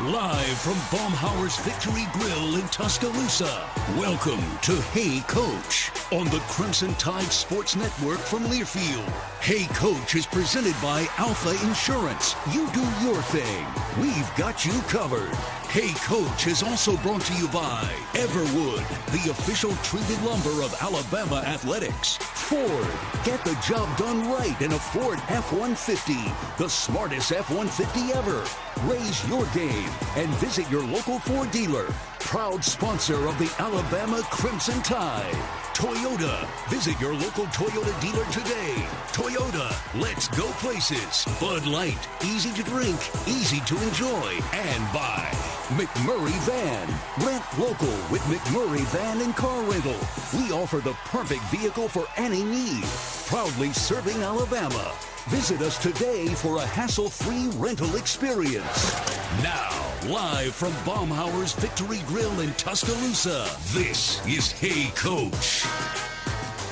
Live from Baumhower's Victory Grille in Tuscaloosa, welcome to Hey Coach on the Crimson Tide Sports Network from Learfield. Hey Coach is presented by Alfa Insurance. You do your thing. We've got you covered. Hey Coach is also brought to you by Everwood, the official treated lumber of Alabama athletics. Ford, get the job done right in a Ford F-150, the smartest F-150 ever. Raise your game and visit your local Ford dealer. Proud sponsor of the Alabama Crimson Tide. Toyota, visit your local Toyota dealer today. Toyota, let's go places. Bud Light, easy to drink, easy to enjoy, and by McMurray Van. Rent local with McMurray Van and Car Rental. We offer the perfect vehicle for any need. Proudly serving Alabama. Visit us today for a hassle-free rental experience. Now, live from Baumhower's Victory Grille in Tuscaloosa, this is Hey Coach.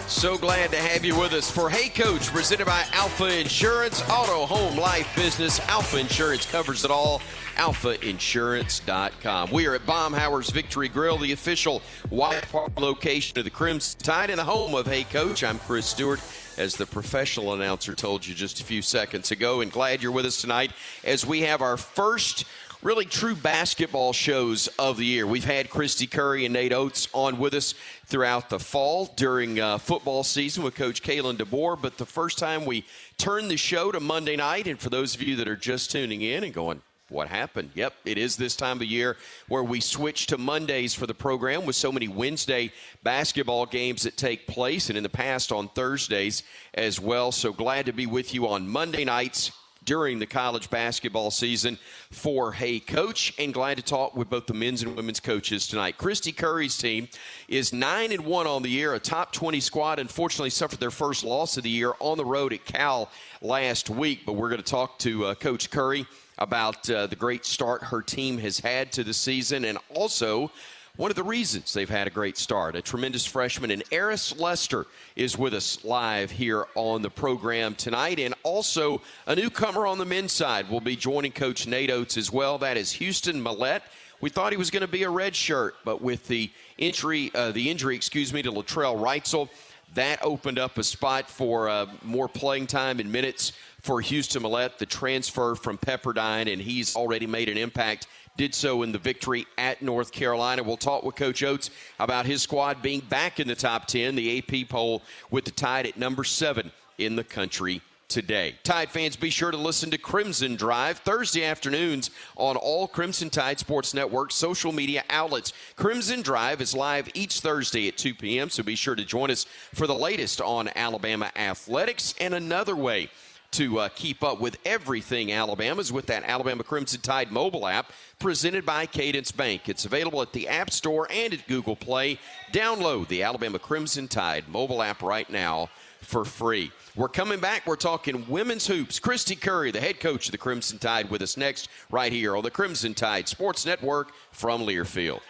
So glad to have you with us for Hey Coach, presented by Alfa Insurance, auto, home, life, business. Alfa Insurance covers it all. AlfaInsurance.com. We are at Baumhower's Victory Grille, the official White Park location of the Crimson Tide and the home of Hey Coach. I'm Chris Stewart, as the professional announcer told you just a few seconds ago, and glad you're with us tonight as we have our first really true basketball shows of the year. We've had Christy Curry and Nate Oats on with us throughout the fall during football season with Coach Kalen DeBoer, but the first time we turned the show to Monday night, and for those of you that are just tuning in and going, what happened? Yep, it is this time of year where we switch to Mondays for the program with so many Wednesday basketball games that take place, and in the past on Thursdays as well. So glad to be with you on Monday nights during the college basketball season for Hey Coach, and glad to talk with both the men's and women's coaches tonight. Christy Curry's team is 9-1 on the year, a top 20 squad. Unfortunately suffered their first loss of the year on the road at Cal last week, but we're going to talk to Coach Curry about the great start her team has had to the season, and also one of the reasons they've had a great start. A tremendous freshman, and Eris Lester is with us live here on the program tonight, and also a newcomer on the men's side will be joining Coach Nate Oats as well. That is Houston Millette. We thought he was going to be a red shirt, but with the injury to Latrell Reitzel, that opened up a spot for more playing time and minutes for Houston Millette, the transfer from Pepperdine, and he's already made an impact. Did so in the victory at North Carolina. We'll talk with Coach Oats about his squad being back in the top 10, the AP poll with the Tide at number 7 in the country today. Tide fans, be sure to listen to Crimson Drive Thursday afternoons on all Crimson Tide Sports Network social media outlets. Crimson Drive is live each Thursday at 2 p.m., so be sure to join us for the latest on Alabama athletics. And another way to keep up with everything Alabama is with that Alabama Crimson Tide mobile app presented by Cadence Bank. It's available at the App Store and at Google Play. Download the Alabama Crimson Tide mobile app right now for free. We're coming back. We're talking women's hoops. Christy Curry, the head coach of the Crimson Tide, with us next right here on the Crimson Tide Sports Network from Learfield.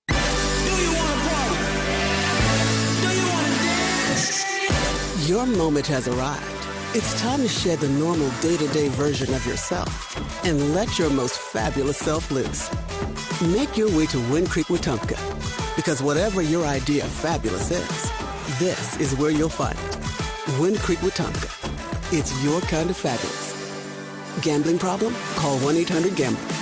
Do you want to party? Do you want to dance? Your moment has arrived. It's time to shed the normal day-to-day version of yourself and let your most fabulous self loose. Make your way to Wind Creek Wetumpka, because whatever your idea of fabulous is, this is where you'll find it. Wind Creek Wetumpka. It's your kind of fabulous. Gambling problem? Call 1-800-GAMBLER.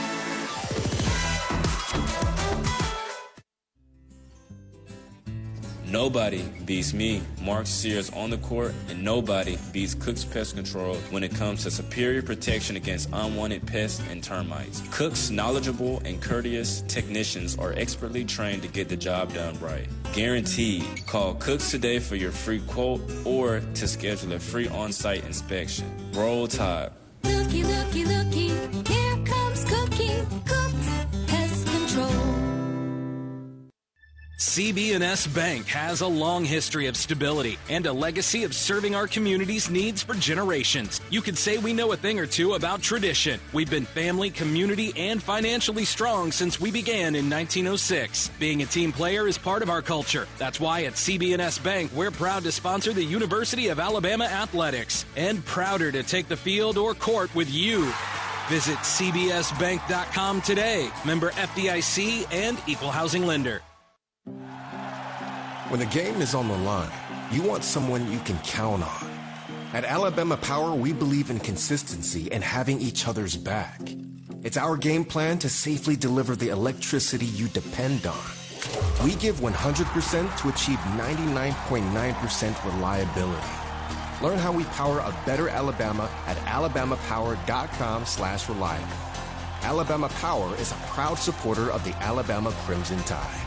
Nobody beats me, Mark Sears, on the court, and nobody beats Cook's Pest Control when it comes to superior protection against unwanted pests and termites. Cook's knowledgeable and courteous technicians are expertly trained to get the job done right. Guaranteed. Call Cook's today for your free quote or to schedule a free on-site inspection. Roll Tide. Looky, looky, looky, here comes Cookie, Cook's Pest Control. CB&S Bank has a long history of stability and a legacy of serving our community's needs for generations. You could say we know a thing or two about tradition. We've been family, community, and financially strong since we began in 1906. Being a team player is part of our culture. That's why at CB&S Bank, we're proud to sponsor the University of Alabama Athletics and prouder to take the field or court with you. Visit cbsbank.com today. Member FDIC and equal housing lender. When the game is on the line, you want someone you can count on. At Alabama Power, we believe in consistency and having each other's back. It's our game plan to safely deliver the electricity you depend on. We give 100% to achieve 99.9% reliability. Learn how we power a better Alabama at alabamapower.com/reliable. Alabama Power is a proud supporter of the Alabama Crimson Tide.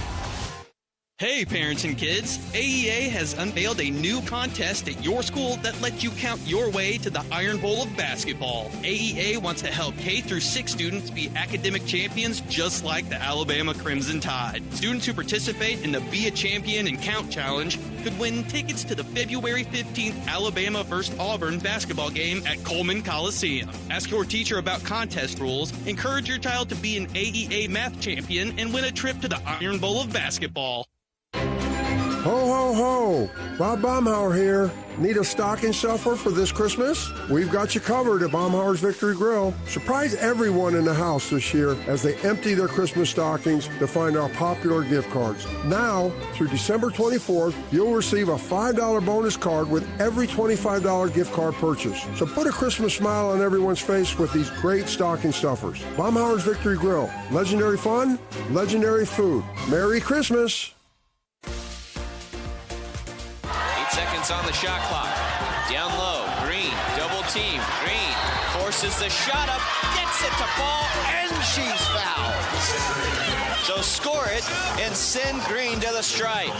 Hey parents and kids, AEA has unveiled a new contest at your school that lets you count your way to the Iron Bowl of basketball. AEA wants to help K through 6 students be academic champions just like the Alabama Crimson Tide. Students who participate in the Be a Champion and Count Challenge could win tickets to the February 15th Alabama vs. Auburn basketball game at Coleman Coliseum. Ask your teacher about contest rules, encourage your child to be an AEA math champion, and win a trip to the Iron Bowl of basketball. Ho, ho, ho! Bob Baumhower here. Need a stocking stuffer for this Christmas? We've got you covered at Baumhower's Victory Grill. Surprise everyone in the house this year as they empty their Christmas stockings to find our popular gift cards. Now, through December 24th, you'll receive a $5 bonus card with every $25 gift card purchase. So put a Christmas smile on everyone's face with these great stocking stuffers. Baumhower's Victory Grill. Legendary fun, legendary food. Merry Christmas! 8 seconds on the shot clock. Down low, Green, double team. Green forces the shot up, gets it to fall, and she's fouled. So score it and send Green to the stripe.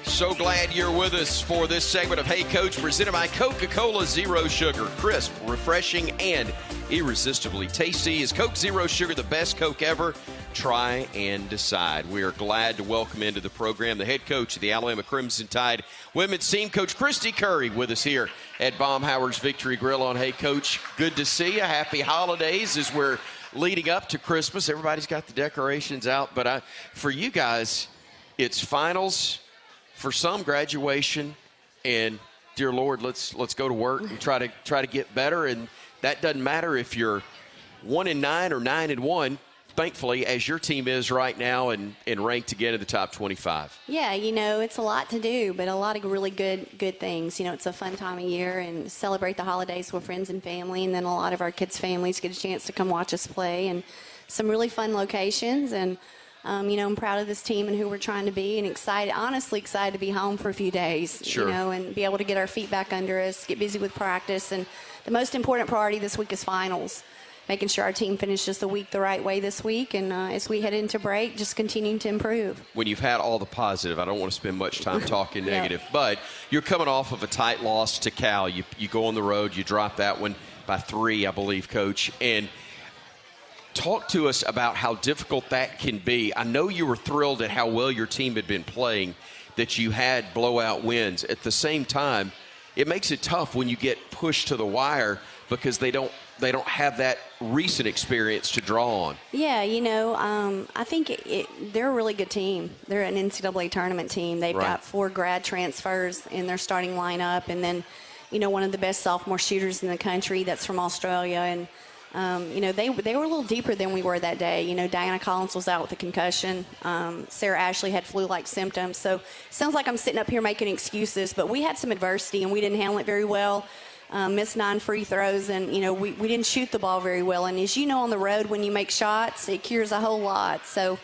So glad you're with us for this segment of Hey Coach, presented by Coca-Cola Zero Sugar. Crisp, refreshing, and irresistibly tasty. Is Coke Zero Sugar the best Coke ever? Try and decide. We are glad to welcome into the program the head coach of the Alabama Crimson Tide women's team, Coach Christy Curry, with us here at Baumhower's Victory Grill on Hey Coach. Good to see you. Happy holidays as we're leading up to Christmas. Everybody's got the decorations out, but for you guys, it's finals. For some, graduation, and dear Lord, let's go to work and try to get better. And that doesn't matter if you're 1-9 or 9-1. Thankfully, as your team is right now and ranked to get in the top 25. Yeah, it's a lot to do, but a lot of really good things. It's a fun time of year and celebrate the holidays with friends and family, and then a lot of our kids' families get a chance to come watch us play, and some really fun locations. And I'm proud of this team and who we're trying to be, and honestly excited to be home for a few days. Sure. And be able to get our feet back under us, get busy with practice. And the most important priority this week is finals, making sure our team finishes the week the right way this week. And as we head into break, just continuing to improve. When you've had all the positive, I don't want to spend much time talking negative, but you're coming off of a tight loss to Cal. You go on the road, you drop that one by 3, I believe, Coach. And talk to us about how difficult that can be. I know you were thrilled at how well your team had been playing, that you had blowout wins. At the same time, it makes it tough when you get pushed to the wire because they don't have that recent experience to draw on. Yeah, I think they're a really good team. They're an NCAA tournament team. They've got 4 grad transfers in their starting lineup, and then, one of the best sophomore shooters in the country that's from Australia. And they were a little deeper than we were that day. Diana Collins was out with a concussion. Sarah Ashley had flu-like symptoms. So it sounds like I'm sitting up here making excuses, but we had some adversity, and we didn't handle it very well. Missed 9 free throws, and, we didn't shoot the ball very well. And as you know, on the road, when you make shots, it cures a whole lot. So,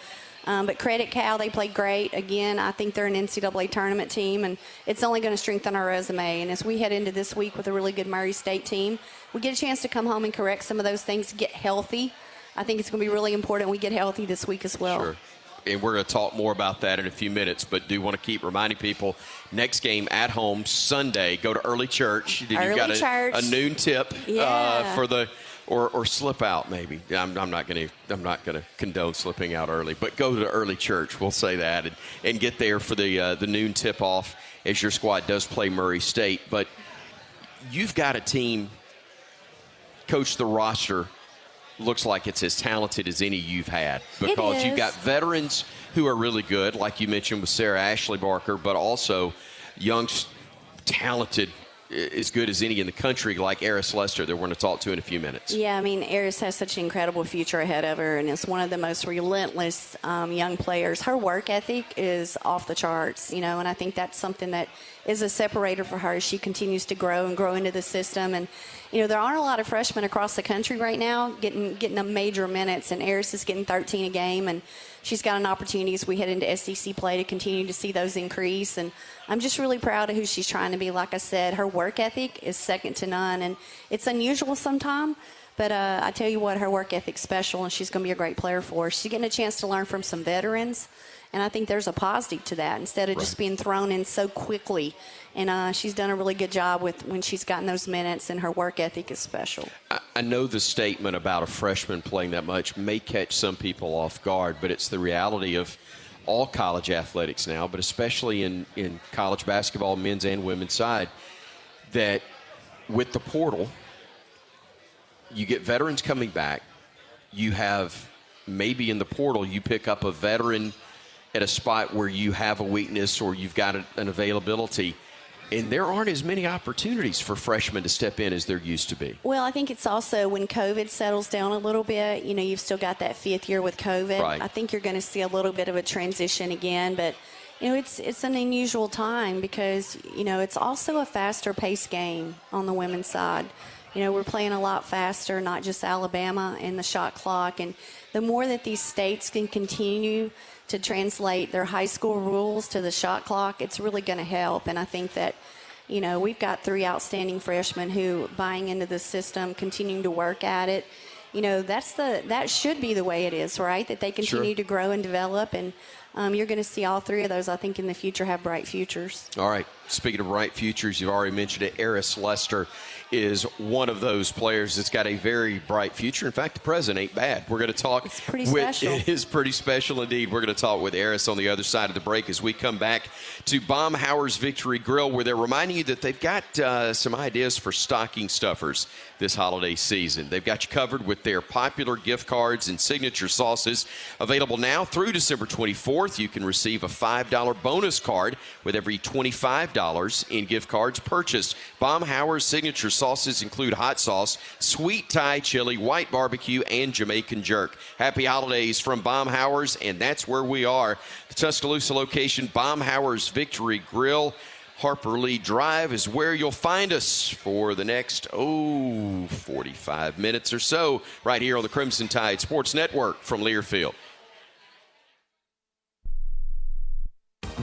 but credit Cal, they played great. Again, I think they're an NCAA tournament team, and it's only going to strengthen our resume. And as we head into this week with a really good Murray State team, we get a chance to come home and correct some of those things, get healthy. I think it's going to be really important we get healthy this week as well. Sure. And we're going to talk more about that in a few minutes, but do want to keep reminding people, next game at home Sunday, go to early church. You've got a noon tip for the or slip out maybe. I'm not going to condone slipping out early, but go to early church. We'll say that and get there for the noon tip off as your squad does play Murray State. But you've got a team, Coach, the roster looks like it's as talented as any you've had, because you've got veterans who are really good, like you mentioned with Sarah Ashley Barker, but also young, talented as good as any in the country, like Eris Lester, that we're going to talk to in a few minutes. Yeah, I mean, Eris has such an incredible future ahead of her, and is one of the most relentless young players. Her work ethic is off the charts, and I think that's something that is a separator for her as she continues to grow into the system. And, there aren't a lot of freshmen across the country right now getting a major minutes, and Eris is getting 13 a game, and she's got an opportunity as we head into SEC play to continue to see those increase. And I'm just really proud of who she's trying to be. Like I said, her work ethic is second to none, and it's unusual sometimes. But I tell you what, her work ethic's special, and she's going to be a great player for us. She's getting a chance to learn from some veterans, and I think there's a positive to that instead of just being thrown in so quickly. And she's done a really good job with when she's gotten those minutes, and her work ethic is special. I know the statement about a freshman playing that much may catch some people off guard, but it's the reality of all college athletics now, but especially in college basketball, men's and women's side, that with the portal, you get veterans coming back. You have maybe in the portal you pick up a veteran at a spot where you have a weakness or you've got an availability. And there aren't as many opportunities for freshmen to step in as there used to be. Well, I think it's also when COVID settles down a little bit, you've still got that fifth year with COVID. Right. I think you're going to see a little bit of a transition again. But, it's an unusual time because, it's also a faster-paced game on the women's side. We're playing a lot faster, not just Alabama and the shot clock. And the more that these states can continue to translate their high school rules to the shot clock, it's really going to help. And I think that, we've got 3 outstanding freshmen who buying into the system, continuing to work at it. That should be the way it is, right? That they continue to grow and develop. And you're going to see all 3 of those, I think, in the future have bright futures. All right. Speaking of bright futures, you've already mentioned it. Eris Lester is one of those players that's got a very bright future. In fact, the present ain't bad. We're going to talk. It's pretty special. It is pretty special indeed. We're going to talk with Eris on the other side of the break as we come back to Baumhower's Victory Grille, where they're reminding you that they've got some ideas for stocking stuffers this holiday season. They've got you covered with their popular gift cards and signature sauces. Available now through December 24th. You can receive a $5 bonus card with every $25 in gift cards purchased. Baumhower's signature sauces include hot sauce, sweet Thai chili, white barbecue, and Jamaican jerk. Happy holidays from Baumhower's, and that's where we are. The Tuscaloosa location, Baumhower's Victory Grille. Harper Lee Drive is where you'll find us for the next, 45 minutes or so, right here on the Crimson Tide Sports Network from Learfield.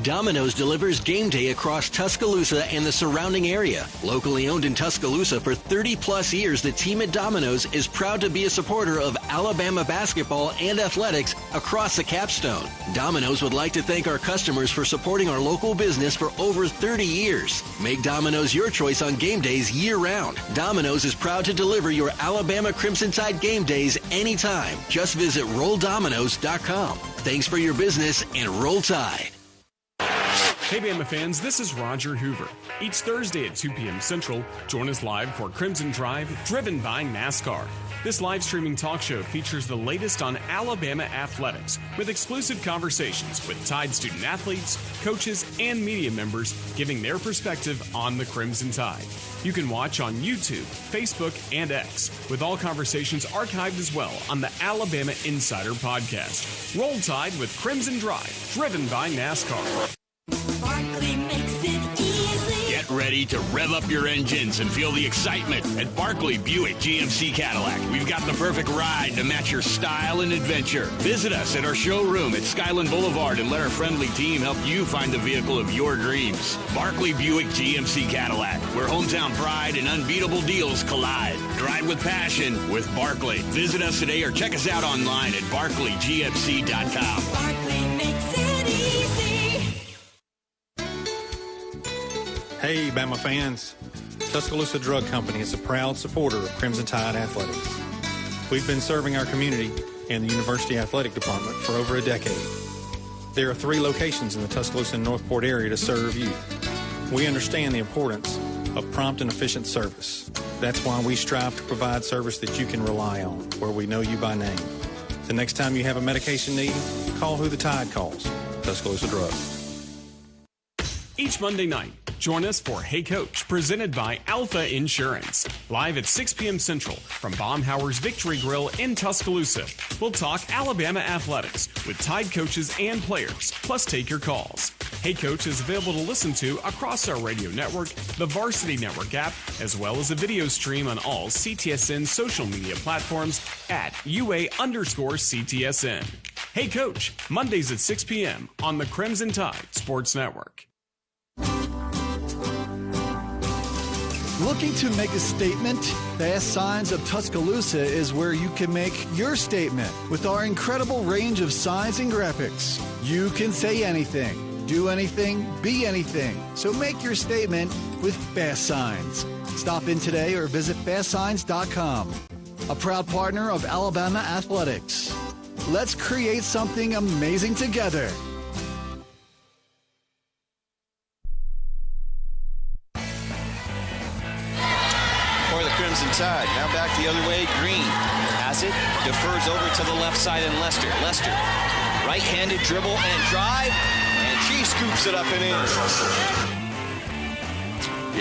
Domino's delivers game day across Tuscaloosa and the surrounding area. Locally owned in Tuscaloosa for 30-plus years, the team at Domino's is proud to be a supporter of Alabama basketball and athletics across the capstone. Domino's would like to thank our customers for supporting our local business for over 30 years. Make Domino's your choice on game days year-round. Domino's is proud to deliver your Alabama Crimson Tide game days anytime. Just visit RollDomino's.com. Thanks for your business and Roll Tide. Hey Bama fans, this is Roger Hoover. Each Thursday at 2 p.m. Central, join us live for Crimson Drive, driven by NASCAR. This live streaming talk show features the latest on Alabama athletics with exclusive conversations with Tide student athletes, coaches, and media members giving their perspective on the Crimson Tide. You can watch on YouTube, Facebook, and X, with all conversations archived as well on the Alabama Insider podcast. Roll Tide with Crimson Drive, driven by NASCAR. Barkley makes it easy. Get ready to rev up your engines and feel the excitement at Barkley Buick GMC Cadillac. We've got the perfect ride to match your style and adventure. Visit us at our showroom at Skyland Boulevard and let our friendly team help you find the vehicle of your dreams. Barkley Buick GMC Cadillac, where hometown pride and unbeatable deals collide. Drive with passion with Barkley. Visit us today or check us out online at barkleygmc.com. Barkley makes it easy. Hey, Bama fans. Tuscaloosa Drug Company is a proud supporter of Crimson Tide Athletics. We've been serving our community and the University Athletic Department for over a decade. There are 3 locations in the Tuscaloosa and Northport area to serve you. We understand the importance of prompt and efficient service. That's why we strive to provide service that you can rely on, where we know you by name. The next time you have a medication need, call who the Tide calls, Tuscaloosa Drug. each Monday night. Join us for Hey Coach, presented by Alfa Insurance. Live at 6 p.m. Central from Baumhower's Victory Grille in Tuscaloosa. We'll talk Alabama athletics with Tide coaches and players, plus take your calls. Hey Coach is available to listen to across our radio network, the Varsity Network app, as well as a video stream on all CTSN social media platforms at UA_CTSN. Hey Coach, Mondays at 6 p.m. on the Crimson Tide Sports Network. Looking to make a statement? Fast Signs of Tuscaloosa is where you can make your statement with our incredible range of signs and graphics. You can say anything, do anything, be anything. So make your statement with Fast Signs. Stop in today or visit fastsigns.com. A proud partner of Alabama Athletics. Let's create something amazing together. Crimson Tide. Now back the other way. Green has it. Defers over to the left side and Lester. Lester, right-handed dribble and drive. And she scoops it up and in.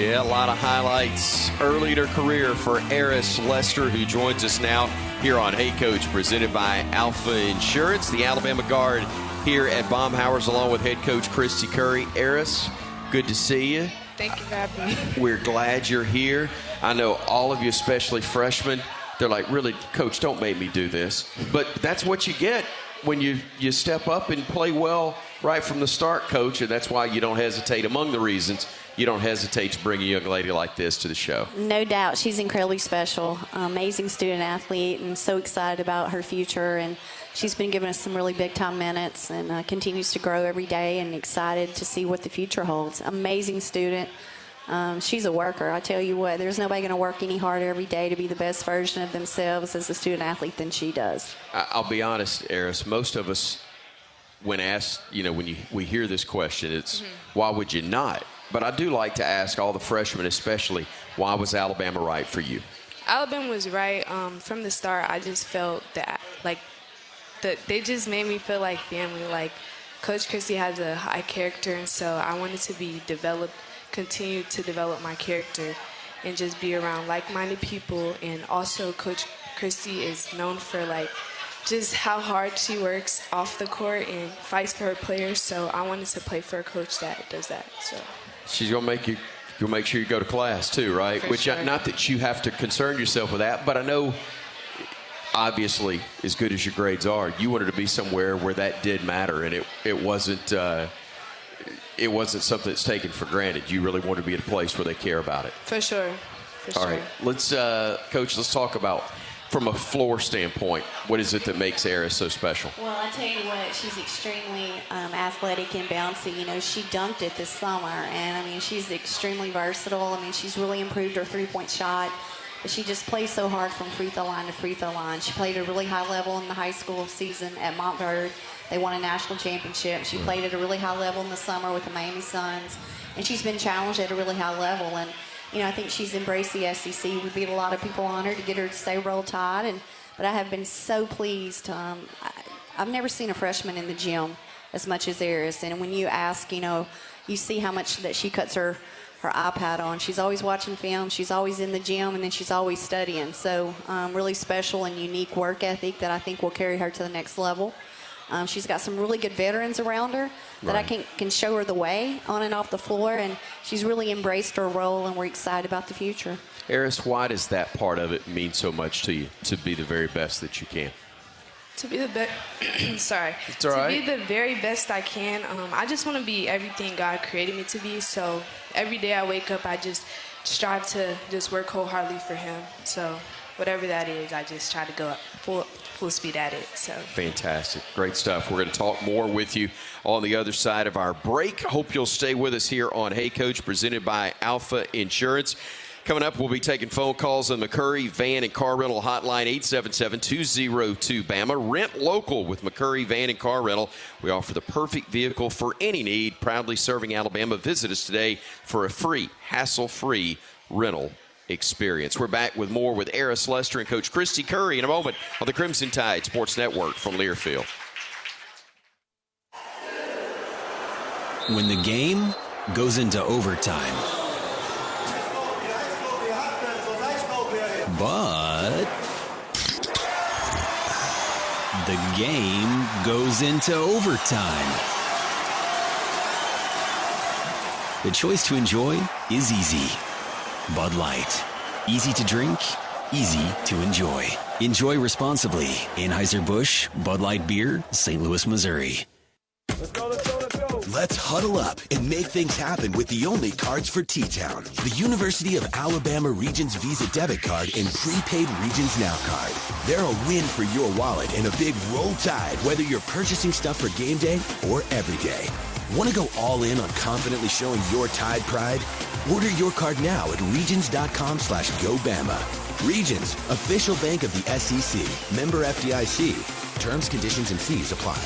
Yeah, a lot of highlights early in her career for Eris Lester, who joins us now here on Hey Coach, presented by Alfa Insurance. The Alabama guard here at Baumhower's, along with head coach Christy Curry. Eris, good to see you. Thank you for having me. We're glad you're here. I know all of you, especially freshmen, they're like, really, Coach, don't make me do this. But that's what you get when you step up and play well right from the start, Coach, and that's why you don't hesitate. Among the reasons, you don't hesitate to bring a young lady like this to the show. No doubt. She's incredibly special, amazing student athlete, and so excited about her future. And she's been giving us some really big-time minutes and continues to grow every day, and excited to see what the future holds. Amazing student. She's a worker. I tell you what, there's nobody going to work any harder every day to be the best version of themselves as a student athlete than she does. I'll be honest, Eris, most of us, when asked, when we hear this question, it's why would you not? But I do like to ask all the freshmen especially, why was Alabama right for you? Alabama was right. From the start, I just felt that, they just made me feel like family. Like, Coach Christy has a high character, and so I wanted to continue to develop my character and just be around like-minded people. And also, Coach Christy is known for, just how hard she works off the court and fights for her players. So I wanted to play for a coach that does that. So she's going to make sure you go to class too, right? For sure. Not that you have to concern yourself with that, but I know obviously as good as your grades are, you wanted to be somewhere where that did matter, and it wasn't something that's taken for granted. You really want to be at a place where they care about it. For sure. All right, let's Coach, let's talk about, from a floor standpoint, what is it that makes Eris so special? Well, I tell you what, she's extremely athletic and bouncy. She dunked it this summer, and she's extremely versatile. She's really improved her three-point shot, but she just plays so hard from free throw line to free throw line. She played at a really high level in the high school season at Montverde. They won a national championship. She played at a really high level in the summer with the Miami Suns, and she's been challenged at a really high level. And I think she's embraced the SEC. We beat a lot of people on her to get her to stay Roll Tide, but I have been so pleased. I've never seen a freshman in the gym as much as Eris. And when you ask, you see how much that she cuts her iPad on. She's always watching film. She's always in the gym, and then she's always studying. So really special and unique work ethic that I think will carry her to the next level. She's got some really good veterans around her that I can show her the way on and off the floor, and she's really embraced her role, and we're excited about the future. Eris, why does that part of it mean so much to you, to be the very best that you can? To be the best, sorry. It's all right. To be the very best I can. I just want to be everything God created me to be. So every day I wake up, I just strive to just work wholeheartedly for Him. So whatever that is, I just try to go up full speed at it. So fantastic, great stuff. We're going to talk more with you on the other side of our break. Hope you'll stay with us here on Hey Coach, presented by Alfa Insurance. Coming up, we'll be taking phone calls on McCurry Van and Car Rental Hotline, 877-202-BAMA. Rent local with McCurry Van and Car Rental. We offer the perfect vehicle for any need. Proudly serving Alabama. Visit us today for a free, hassle-free rental experience. We're back with more with Eris Lester and Coach Christy Curry in a moment on the Crimson Tide Sports Network from Learfield. When the game goes into overtime. But the game goes into overtime. The choice to enjoy is easy. Bud Light. Easy to drink, easy to enjoy. Enjoy responsibly. Anheuser-Busch, Bud Light Beer, St. Louis, Missouri. Let's huddle up and make things happen with the only cards for T-Town. The University of Alabama Regions Visa Debit Card and Prepaid Regions Now Card. They're a win for your wallet and a big roll tide, whether you're purchasing stuff for game day or every day. Want to go all in on confidently showing your Tide pride? Order your card now at regions.com/GoBama. Regions, official bank of the SEC. Member FDIC. Terms, conditions, and fees apply.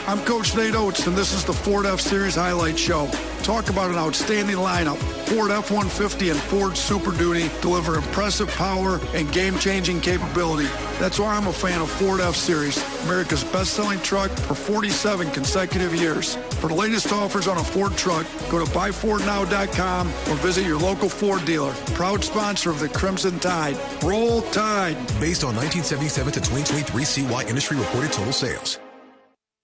I'm Coach Nate Oats, and this is the Ford F-Series Highlight Show. Talk about an outstanding lineup. Ford F-150 and Ford Super Duty deliver impressive power and game-changing capability. That's why I'm a fan of Ford F-Series, America's best-selling truck for 47 consecutive years. For the latest offers on a Ford truck, go to buyfordnow.com or visit your local Ford dealer. Proud sponsor of the Crimson Tide. Roll Tide. Based on 1977 to 2023 CY industry reported total sales.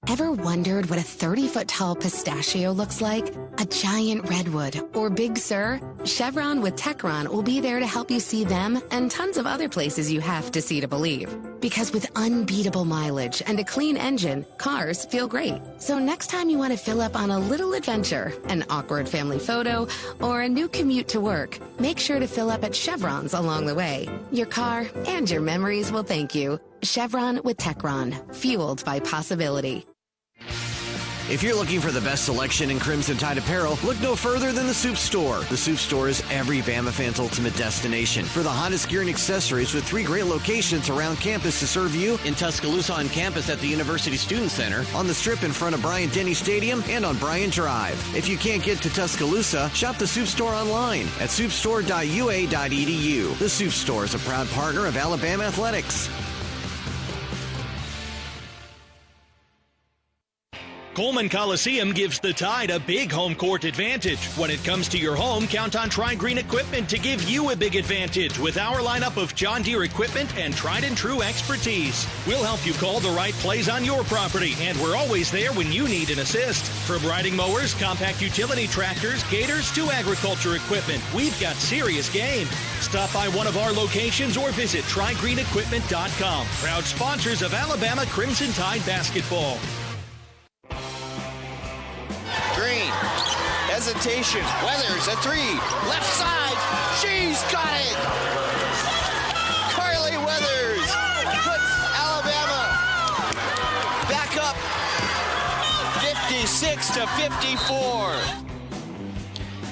Ever wondered what a 30-foot tall pistachio looks like? A giant redwood or Big Sur? Chevron with Techron will be there to help you see them and tons of other places you have to see to believe. Because with unbeatable mileage and a clean engine, cars feel great. So next time you want to fill up on a little adventure, an awkward family photo, or a new commute to work, make sure to fill up at Chevron's along the way. Your car and your memories will thank you. Chevron with Techron, fueled by possibility. If you're looking for the best selection in Crimson Tide apparel, look no further than the Soup Store. The Soup Store is every Bama fan's ultimate destination for the hottest gear and accessories, with 3 great locations around campus to serve you: in Tuscaloosa on campus at the University Student Center, on the Strip in front of Bryant-Denny Stadium, and on Bryant Drive. If you can't get to Tuscaloosa, shop the Soup Store online at soupstore.ua.edu. The Soup Store is a proud partner of Alabama Athletics. Coleman Coliseum gives the Tide a big home court advantage. When it comes to your home, count on Tri-Green Equipment to give you a big advantage with our lineup of John Deere equipment and tried and true expertise. We'll help you call the right plays on your property, and we're always there when you need an assist. From riding mowers, compact utility tractors, gators to agriculture equipment, we've got serious game. Stop by one of our locations or visit TriGreenEquipment.com. Proud sponsors of Alabama Crimson Tide basketball. Green, hesitation, Weathers, a 3, left side, she's got it! Carly Weathers puts Alabama back up 56-54.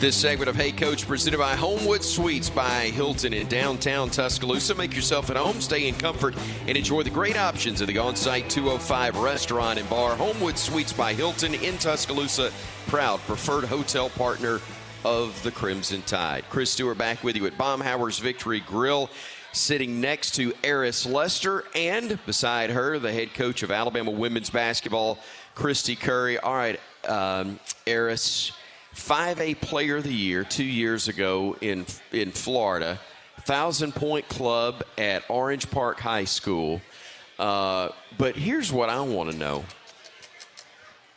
This segment of Hey Coach presented by Homewood Suites by Hilton in downtown Tuscaloosa. Make yourself at home, stay in comfort, and enjoy the great options of the on-site 205 restaurant and bar. Homewood Suites by Hilton in Tuscaloosa, proud preferred hotel partner of the Crimson Tide. Chris Stewart back with you at Baumhower's Victory Grille, sitting next to Eris Lester, and beside her, the head coach of Alabama women's basketball, Christy Curry. All right, Eris, 5A Player of the Year 2 years ago in Florida, 1,000-point club at Orange Park High School. But here's what I want to know.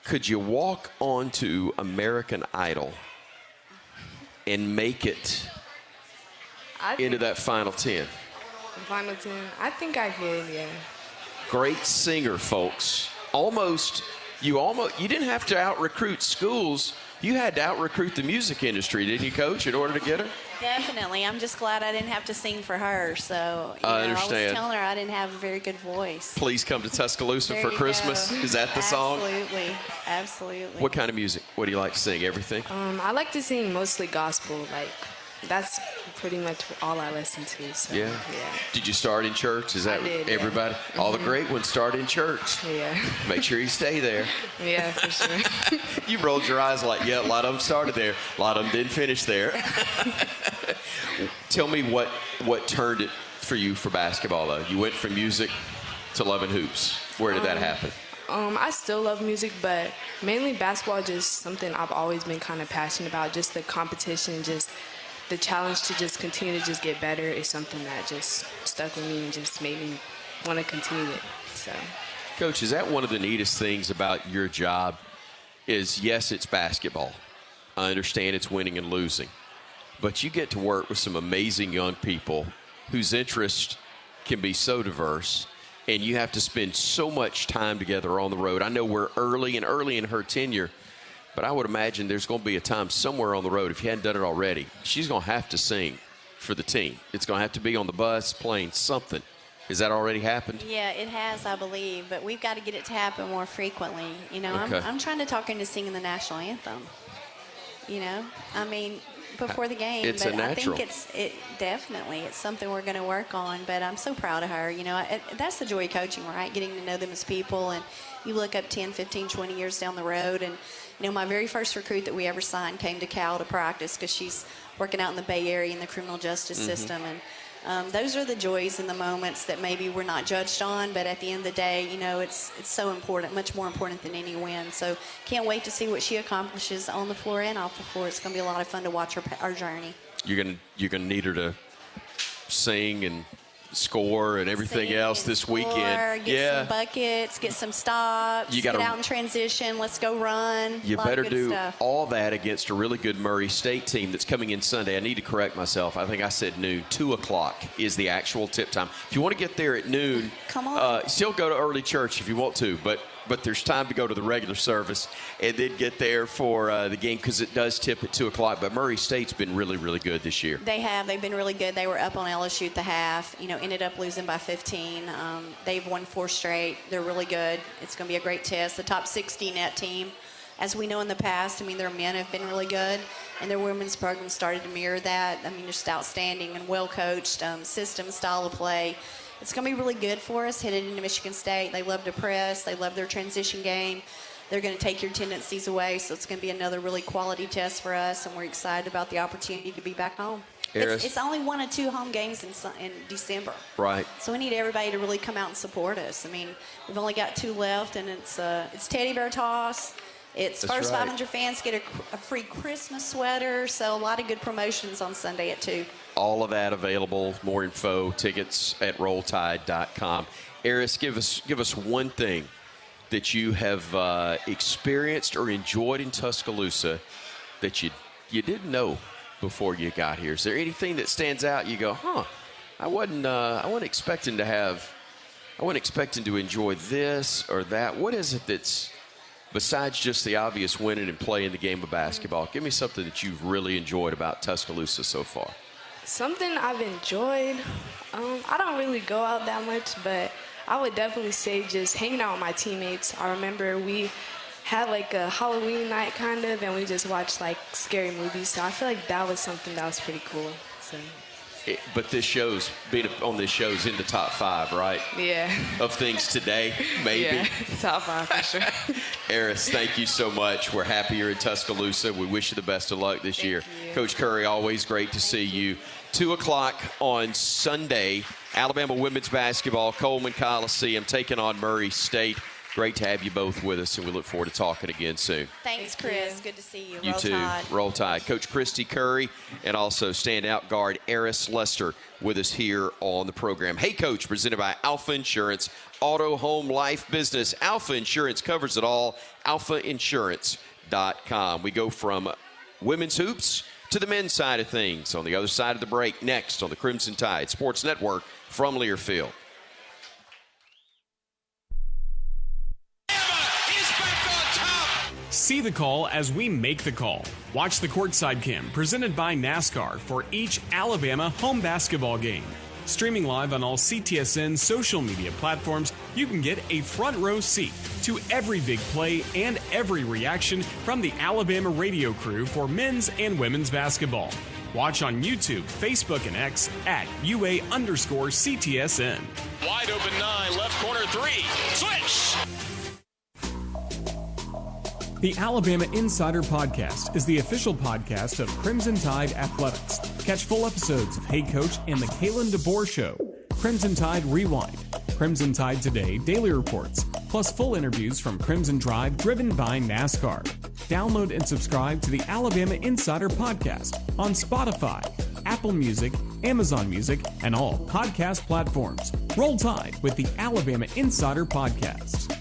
Could you walk onto American Idol and make it into that Final 10? Final 10? I think I could, yeah. Great singer, folks. You didn't have to out-recruit schools. You had to out-recruit the music industry, didn't you, Coach, in order to get her? Definitely. I'm just glad I didn't have to sing for her. So I understand. I was telling her I didn't have a very good voice. Please come to Tuscaloosa for Christmas. Go. Is that the song? Absolutely. What kind of music? What do you like to sing? Everything? I like to sing mostly gospel. That's pretty much all I listen to. So, yeah. Did you start in church? Is that did, everybody? Yeah. All the great ones start in church. Yeah. Make sure you stay there. Yeah, for sure. You rolled your eyes like, yeah, a lot of them started there. A lot of them didn't finish there. Tell me what turned it for you for basketball, though. You went from music to loving hoops. Where did that happen? I still love music, but mainly basketball is just something I've always been kind of passionate about. Just the competition, just the challenge to just continue to just get better is something that just stuck with me and just made me want to continue it. So, Coach, is that one of the neatest things about your job is, yes, it's basketball. I understand it's winning and losing. But you get to work with some amazing young people whose interests can be so diverse, and you have to spend so much time together on the road. I know we're early in her tenure, but I would imagine there's going to be a time somewhere on the road, if you hadn't done it already, she's going to have to sing for the team. It's going to have to be on the bus, playing something. Has that already happened? Yeah, it has, I believe, but we've got to get it to happen more frequently. You know, Okay. I'm trying to talk her into singing the national anthem. You know, I mean, before the game. It's but a natural. I think it's something we're going to work on. But I'm so proud of her. You know, that's the joy of coaching, right? Getting to know them as people, and you look up 10, 15, 20 years down the road. And you know, my very first recruit that we ever signed came to Cal to practice because she's working out in the Bay Area in the criminal justice system. And those are the joys and the moments that maybe we're not judged on, but at the end of the day, you know, it's so important, much more important than any win. So can't wait to see what she accomplishes on the floor and off the floor. It's going to be a lot of fun to watch our journey. You're gonna need her to sing and score and everything else this weekend. Get some buckets, get some stops, get out in transition. Let's go run. You better do stuff. all that against a really good Murray State team that's coming in Sunday. I need to correct myself. I think I said noon. 2 o'clock is the actual tip time. If you want to get there at noon, come on. Still go to early church if you want to, but there's time to go to the regular service and then get there for the game because it does tip at 2 o'clock. But Murray State's been really, really good this year. They've been really good. They were up on LSU at the half, you know, ended up losing by 15. They've won 4 straight. They're really good. It's going to be a great test. The top 60 net team, as we know in the past, I mean, their men have been really good, and their women's program started to mirror that. I mean, just outstanding and well-coached system, style of play. It's going to be really good for us headed into Michigan State. They love to press. They love their transition game. They're going to take your tendencies away, so it's going to be another really quality test for us, and we're excited about the opportunity to be back home. It's only 1 or 2 home games in December. Right. So we need everybody to really come out and support us. I mean, we've only got 2 left, and it's Teddy Bear Toss. It's That's first right. 500 fans get a free Christmas sweater. So a lot of good promotions on Sunday at 2. All of that available. More info, tickets at rolltide.com. Eris, give us one thing that you have experienced or enjoyed in Tuscaloosa that you didn't know before you got here. Is there anything that stands out? You go, I wasn't expecting to enjoy this or that. What is it that's besides just the obvious winning and playing the game of basketball? Give me something that you've really enjoyed about Tuscaloosa so far. Something I've enjoyed, I don't really go out that much, but I would definitely say just hanging out with my teammates. I remember we had like a Halloween night kind of, and we just watched like scary movies. So I feel like that was something that was pretty cool. So. But being on this show's in the top 5, right? Yeah. Of things today, maybe. Yeah, top 5 for sure. Eris, thank you so much. We're happy you're in Tuscaloosa. We wish you the best of luck this year. You. Coach Curry, always great to see you. 2 o'clock on Sunday, Alabama women's basketball, Coleman Coliseum, taking on Murray State. Great to have you both with us, and we look forward to talking again soon. Thanks, Chris. Good to see you. You Roll too. Tide. Roll Tide. Coach Christy Curry and also standout guard Eris Lester with us here on the program. Hey, Coach, presented by Alfa Insurance, auto, home, life, business. Alfa Insurance covers it all. AlfaInsurance.com. We go from women's hoops to the men's side of things on the other side of the break. Next on the Crimson Tide Sports Network from Learfield. See the call as we make the call. Watch the Courtside Cam presented by NASCAR for each Alabama home basketball game. Streaming live on all CTSN social media platforms, you can get a front row seat to every big play and every reaction from the Alabama radio crew for men's and women's basketball. Watch on YouTube, Facebook, and X at UA_CTSN. Wide open 9, left corner 3. Switch! The Alabama Insider Podcast is the official podcast of Crimson Tide Athletics. Catch full episodes of Hey Coach and the Kalen DeBoer Show, Crimson Tide Rewind, Crimson Tide Today Daily Reports, plus full interviews from Crimson Drive driven by NASCAR. Download and subscribe to the Alabama Insider Podcast on Spotify, Apple Music, Amazon Music, and all podcast platforms. Roll Tide with the Alabama Insider Podcast.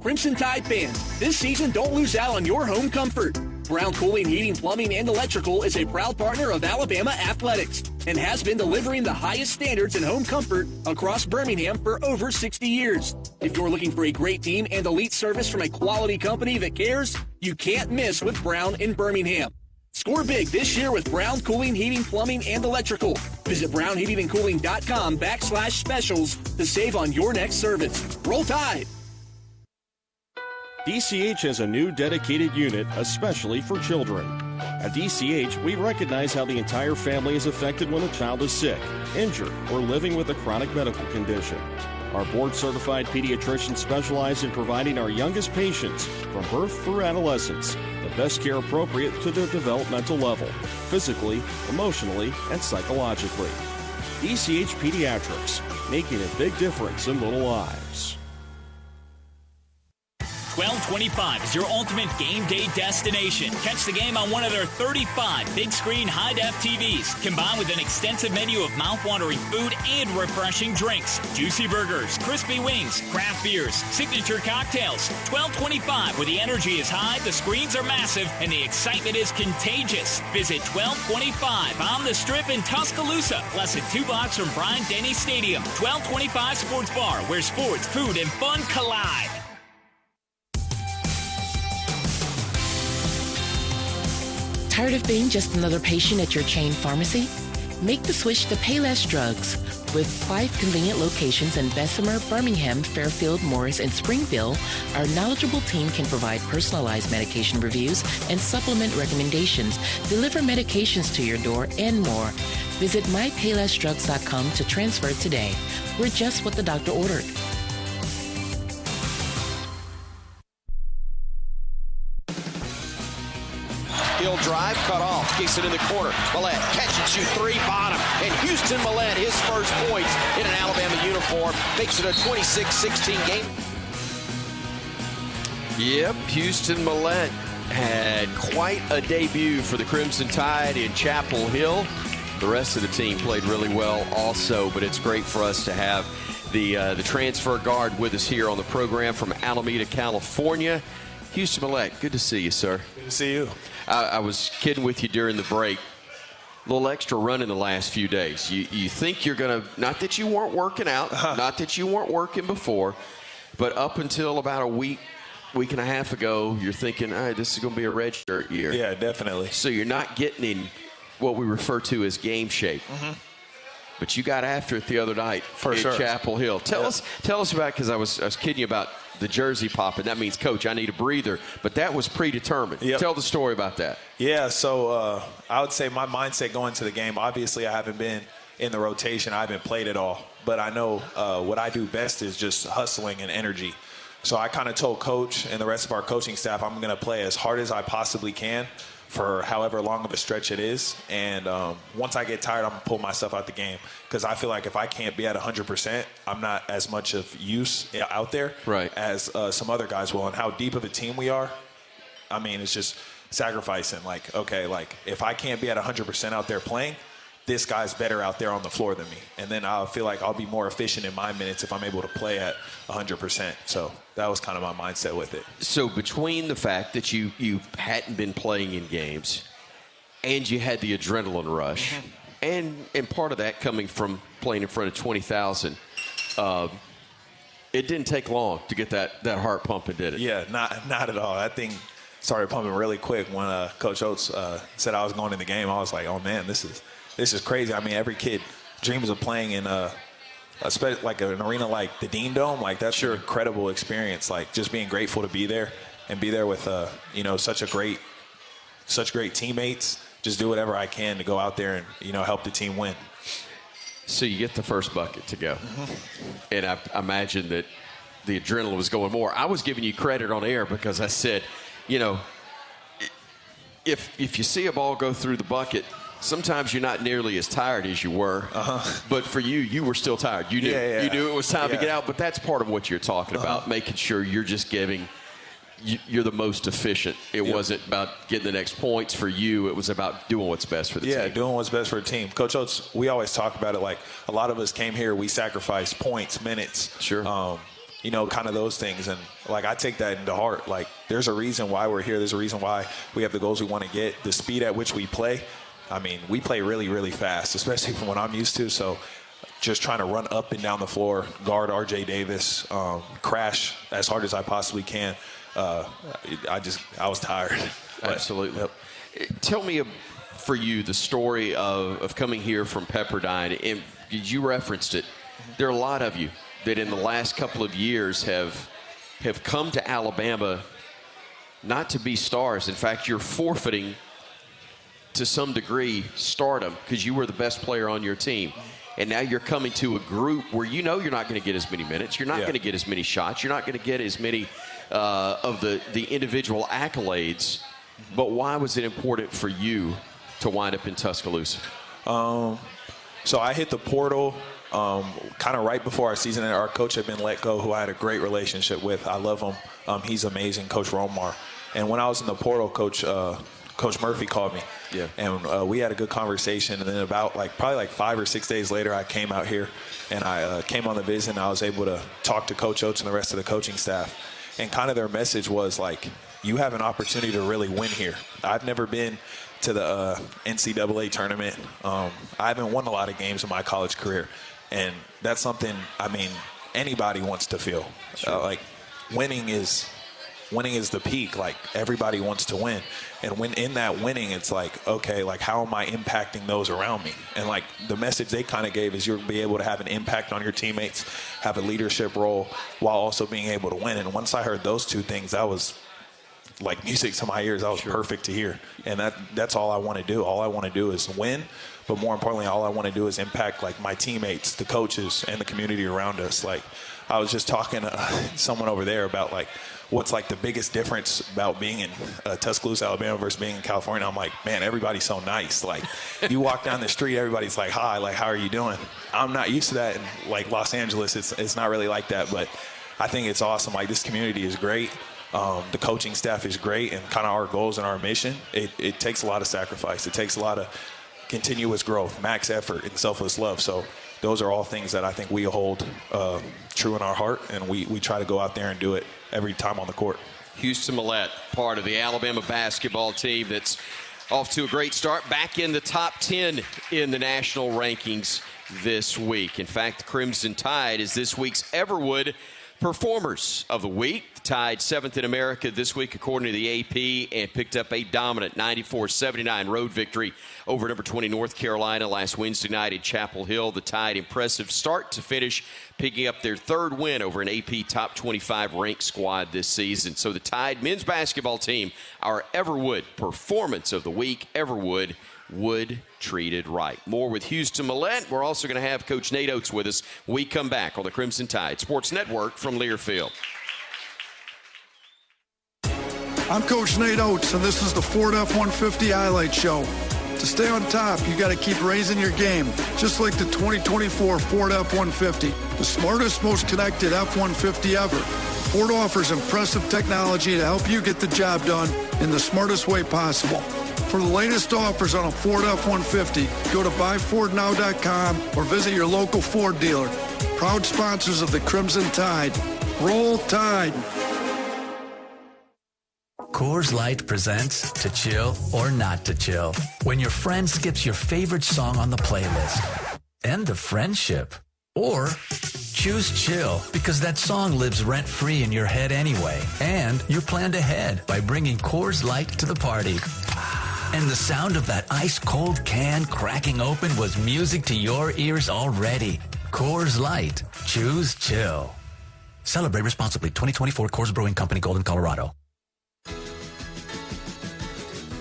Crimson Tide fans, this season don't lose out on your home comfort. Brown Cooling, Heating, Plumbing, and Electrical is a proud partner of Alabama Athletics and has been delivering the highest standards in home comfort across Birmingham for over 60 years. If you're looking for a great team and elite service from a quality company that cares, you can't miss with Brown in Birmingham. Score big this year with Brown Cooling, Heating, Plumbing, and Electrical. Visit brownheatingandcooling.com/specials to save on your next service. Roll Tide! DCH has a new dedicated unit especially for children. At DCH, we recognize how the entire family is affected when a child is sick, injured, or living with a chronic medical condition. Our board-certified pediatricians specialize in providing our youngest patients, from birth through adolescence, the best care appropriate to their developmental level, physically, emotionally, and psychologically. DCH Pediatrics, making a big difference in little lives. 1225 is your ultimate game day destination. Catch the game on one of their 35 big-screen high-def TVs, combined with an extensive menu of mouth-watering food and refreshing drinks. Juicy burgers, crispy wings, craft beers, signature cocktails. 1225, where the energy is high, the screens are massive, and the excitement is contagious. Visit 1225 on the Strip in Tuscaloosa, less than 2 blocks from Bryant-Denny Stadium. 1225 Sports Bar, where sports, food, and fun collide. Tired of being just another patient at your chain pharmacy? Make the switch to Payless Drugs. With 5 convenient locations in Bessemer, Birmingham, Fairfield, Morris, and Springville, our knowledgeable team can provide personalized medication reviews and supplement recommendations, deliver medications to your door, and more. Visit mypaylessdrugs.com to transfer today. We're just what the doctor ordered. Hill drive, cut off, kicks it in the corner. Millett, catch and shoot three, bottom. And Houston Millett, his first points in an Alabama uniform, makes it a 26-16 game. Yep, Houston Millett had quite a debut for the Crimson Tide in Chapel Hill. The rest of the team played really well also, but it's great for us to have the transfer guard with us here on the program from Alameda, California. Houston Millett, good to see you, sir. Good to see you. I was kidding with you during the break. A little extra run in the last few days. You think you're going to, not that you weren't working out, not that you weren't working before, but up until about a week and a half ago, you're thinking, all right, this is going to be a red shirt year. Yeah, definitely. So you're not getting in what we refer to as game shape. Mm-hmm. But you got after it the other night in Chapel Hill. Tell us about, because I was kidding you about the jersey popping. That means, Coach, I need a breather. But that was predetermined. Yep. Tell the story about that. Yeah, so I would say my mindset going to the game, obviously I haven't been in the rotation. I haven't played at all. But I know what I do best is just hustling and energy. So I kind of told Coach and the rest of our coaching staff, I'm going to play as hard as I possibly can for however long of a stretch it is. And once I get tired, I'm going to pull myself out the game. Because I feel like if I can't be at 100%, I'm not as much of use out there as some other guys will. And how deep of a team we are, I mean, it's just sacrificing. Like, okay, like if I can't be at 100% out there playing, this guy's better out there on the floor than me. And then I'll feel like I'll be more efficient in my minutes if I'm able to play at 100%. So that was kind of my mindset with it. So between the fact that you hadn't been playing in games and you had the adrenaline rush, and part of that coming from playing in front of 20,000, it didn't take long to get that heart pumping, did it? Yeah, not at all. That thing started pumping really quick when Coach Oats said I was going in the game. I was like, oh, man, this is crazy. I mean, every kid dreams of playing in like an arena like the Dean Dome. Like, that's an incredible experience. Like, just being grateful to be there and be there with, such great teammates. Just do whatever I can to go out there and, help the team win. So you get the first bucket to go. And I imagine that the adrenaline was going more. I was giving you credit on air because I said, if you see a ball go through the bucket, sometimes you're not nearly as tired as you were. But for you were still tired. You knew, you knew it was time to get out. But that's part of what you're talking about, making sure you're just giving – you're the most efficient. It wasn't about getting the next points for you. It was about doing what's best for the team. Yeah, doing what's best for the team. Coach Oats, we always talk about it like a lot of us came here, we sacrificed points, minutes. Sure. You know, kind of those things. And, like, I take that into heart. Like, there's a reason why we're here. There's a reason why we have the goals we want to get. The speed at which we play, I mean, we play really, really fast, especially from what I'm used to. So just trying to run up and down the floor, guard R.J. Davis, crash as hard as I possibly can. I was tired. Absolutely. Tell me, for you, the story of coming here from Pepperdine. And you referenced it. There are a lot of you that in the last couple of years have come to Alabama not to be stars. In fact, you're forfeiting, to some degree, stardom because you were the best player on your team. And now you're coming to a group where you know you're not going to get as many minutes. You're not going to get as many shots. You're not going to get as many of the individual accolades. But why was it important for you to wind up in Tuscaloosa? So I hit the portal kind of right before our season. Our coach had been let go, who I had a great relationship with. I love him. He's amazing, Coach Romar. And when I was in the portal, Coach Murphy called me. Yeah. And we had a good conversation. And then about probably 5 or 6 days later, I came out here and I came on the visit, and I was able to talk to Coach Oats and the rest of the coaching staff. And kind of their message was like, you have an opportunity to really win here. I've never been to the NCAA tournament. I haven't won a lot of games in my college career. And that's something, I mean, anybody wants to feel. Sure. Winning is the peak. Like, everybody wants to win. And when in that winning, it's like, okay, like, how am I impacting those around me? And, like, the message they kind of gave is you'll be able to have an impact on your teammates, have a leadership role, while also being able to win. And once I heard those two things, that was like music to my ears. That was perfect to hear. And that's all I want to do. All I want to do is win. But more importantly, all I want to do is impact, like, my teammates, the coaches, and the community around us. Like, I was just talking to someone over there about, like, what's, like, the biggest difference about being in Tuscaloosa, Alabama versus being in California. I'm like, man, everybody's so nice. Like, you walk down the street, everybody's like, hi, like, how are you doing? I'm not used to that in, like, Los Angeles. It's not really like that. But I think it's awesome. Like, this community is great. The coaching staff is great. And kind of our goals and our mission, it takes a lot of sacrifice. It takes a lot of continuous growth, max effort, and selfless love. So those are all things that I think we hold true in our heart, and we try to go out there and do it every time on the court. Houston Millette, part of the Alabama basketball team that's off to a great start, back in the top 10 in the national rankings this week. In fact, the Crimson Tide is this week's Everwood Performers of the Week. The Tide 7th in America this week, according to the AP, and picked up a dominant 94-79 road victory over number 20 North Carolina last Wednesday night in Chapel Hill. The Tide, impressive start to finish, picking up their third win over an AP top 25 ranked squad this season. So the Tide men's basketball team, our Everwood Performance of the Week. Everwood, wood treated right. More with Houston Millette. We're also going to have Coach Nate Oats with us when we come back on the Crimson Tide Sports Network from Learfield. I'm Coach Nate Oats, and this is the Ford F-150 Highlight Show. To stay on top, you got to keep raising your game, just like the 2024 Ford F-150, the smartest, most connected F-150 ever. Ford offers impressive technology to help you get the job done in the smartest way possible. For the latest offers on a Ford F-150, go to buyfordnow.com or visit your local Ford dealer. Proud sponsors of the Crimson Tide. Roll Tide. Coors Light presents To Chill or Not to Chill. When your friend skips your favorite song on the playlist. End of friendship. Or choose chill because that song lives rent-free in your head anyway. And you planned ahead by bringing Coors Light to the party. And the sound of that ice-cold can cracking open was music to your ears already. Coors Light. Choose chill. Celebrate responsibly. 2024 Coors Brewing Company, Golden, Colorado.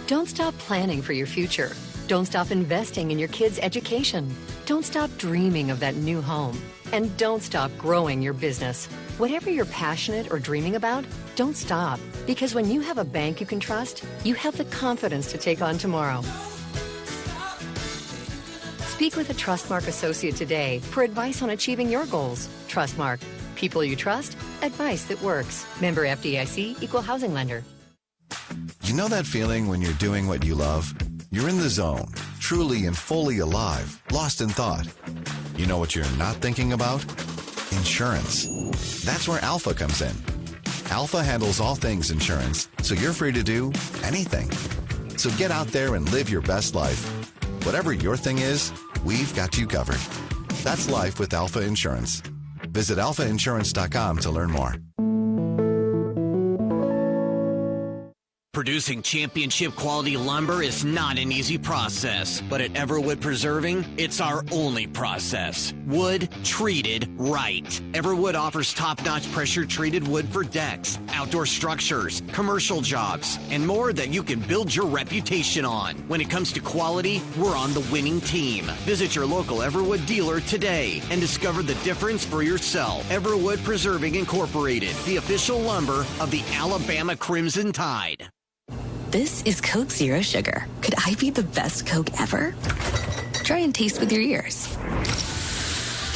Don't stop planning for your future. Don't stop investing in your kids' education. Don't stop dreaming of that new home. And don't stop growing your business. Whatever you're passionate or dreaming about, don't stop. Because when you have a bank you can trust, you have the confidence to take on tomorrow. Speak with a Trustmark associate today for advice on achieving your goals. Trustmark. People you trust. Advice that works. Member FDIC, Equal Housing Lender. You know that feeling when you're doing what you love? You're in the zone, truly and fully alive, lost in thought. You know what you're not thinking about? Insurance. That's where Alfa comes in. Alfa handles all things insurance, so you're free to do anything. So get out there and live your best life. Whatever your thing is, we've got you covered. That's life with Alfa Insurance. Visit alfainsurance.com to learn more. Producing championship quality lumber is not an easy process, but at Everwood Preserving, it's our only process. Wood treated right. Everwood offers top-notch pressure-treated wood for decks, outdoor structures, commercial jobs, and more that you can build your reputation on. When it comes to quality, we're on the winning team. Visit your local Everwood dealer today and discover the difference for yourself. Everwood Preserving Incorporated, the official lumber of the Alabama Crimson Tide. This is Coke Zero Sugar. Could I be the best Coke ever? Try and taste with your ears.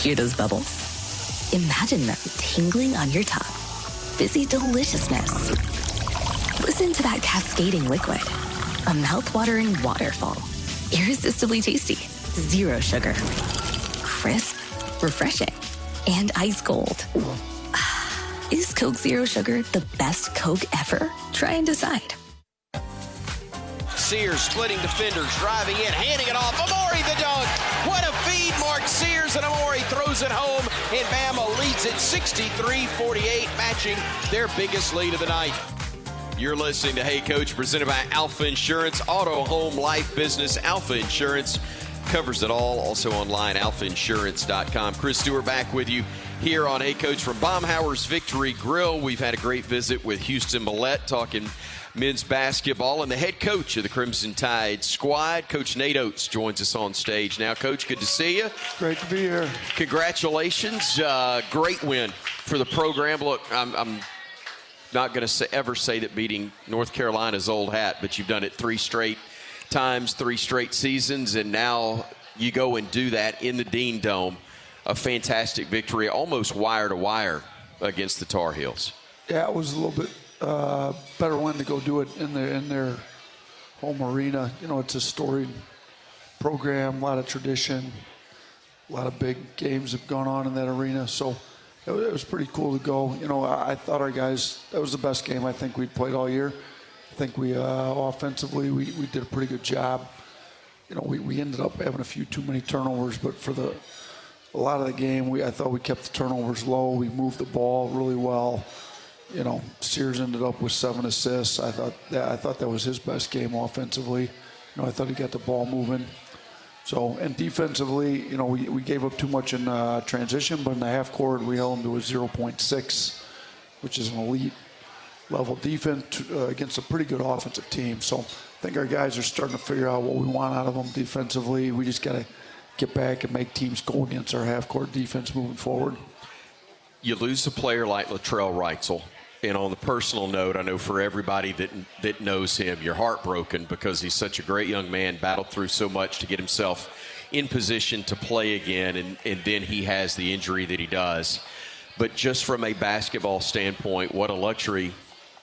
Hear those bubbles? Imagine them tingling on your tongue. Fizzy deliciousness. Listen to that cascading liquid. A mouth-watering waterfall. Irresistibly tasty. Zero sugar. Crisp, refreshing, and ice cold. Is Coke Zero Sugar the best Coke ever? Try and decide. Sears splitting defenders, driving in, handing it off. Amore the dunk. What a feed. Mark Sears and Amore throws it home, and Bama leads it 63-48, matching their biggest lead of the night. You're listening to Hey Coach, presented by Alfa Insurance, auto, home, life, business. Alfa Insurance covers it all. Also online, alfainsurance.com. Chris Stewart back with you here on Hey Coach from Baumhower's Victory Grille. We've had a great visit with Houston Millette talking men's basketball, and the head coach of the Crimson Tide squad, Coach Nate Oats, joins us on stage now. Coach, good to see you. Great to be here. Congratulations. Great win for the program. Look, I'm not going to ever say that beating North Carolina's old hat, but you've done it 3 straight times, 3 straight seasons, and now you go and do that in the Dean Dome. A fantastic victory, almost wire to wire against the Tar Heels. Yeah, it was a little bit better win to go do it in their home arena. You know, it's a storied program, a lot of tradition, a lot of big games have gone on in that arena. So it was pretty cool to go. You know, I thought our guys, that was the best game I think we'd played all year. I think we offensively, we did a pretty good job. You know, we ended up having a few too many turnovers, but for a lot of the game, I thought we kept the turnovers low. We moved the ball really well. You know, Sears ended up with 7 assists. I thought that was his best game offensively. You know, I thought he got the ball moving. So, and defensively, you know, we gave up too much in transition, but in the half court, we held them to a 0.6, which is an elite level defense against a pretty good offensive team. So I think our guys are starting to figure out what we want out of them defensively. We just got to get back and make teams go against our half court defense moving forward. You lose a player like Latrell Reitzel. And on the personal note, I know for everybody that knows him, you're heartbroken because he's such a great young man, battled through so much to get himself in position to play again, and then he has the injury that he does. But just from a basketball standpoint, what a luxury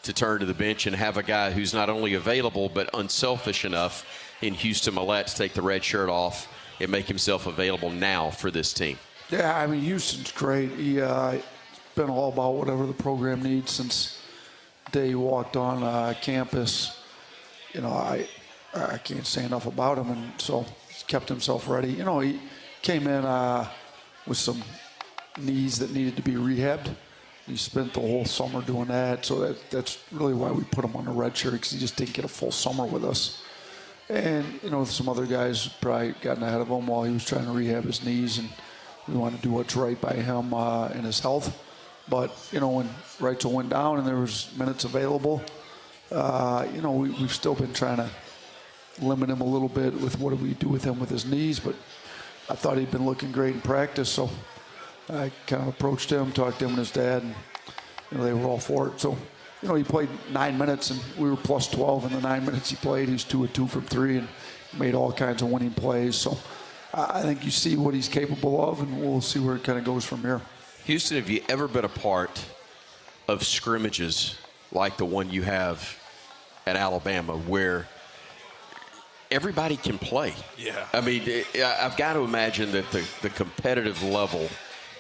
to turn to the bench and have a guy who's not only available but unselfish enough in Houston Millette to take the red shirt off and make himself available now for this team. Yeah, I mean, Houston's great. He been all about whatever the program needs since the day he walked on campus. You know, I can't say enough about him, and so he's kept himself ready. You know, he came in with some knees that needed to be rehabbed. He spent the whole summer doing that, so that's really why we put him on the red shirt, because he just didn't get a full summer with us. And, you know, some other guys probably gotten ahead of him while he was trying to rehab his knees, and we want to do what's right by him and his health. But, you know, when Reitzel went down and there was minutes available, you know, we've still been trying to limit him a little bit with what do we do with him with his knees. But I thought he'd been looking great in practice, so I kind of approached him, talked to him and his dad, and, you know, they were all for it. So, you know, he played 9 minutes, and we were plus 12 in the 9 minutes he played. He was 2 of 2 from 3 and made all kinds of winning plays. So I think you see what he's capable of, and we'll see where it kind of goes from here. Houston, have you ever been a part of scrimmages like the one you have at Alabama where everybody can play? Yeah. I mean, I've got to imagine that the competitive level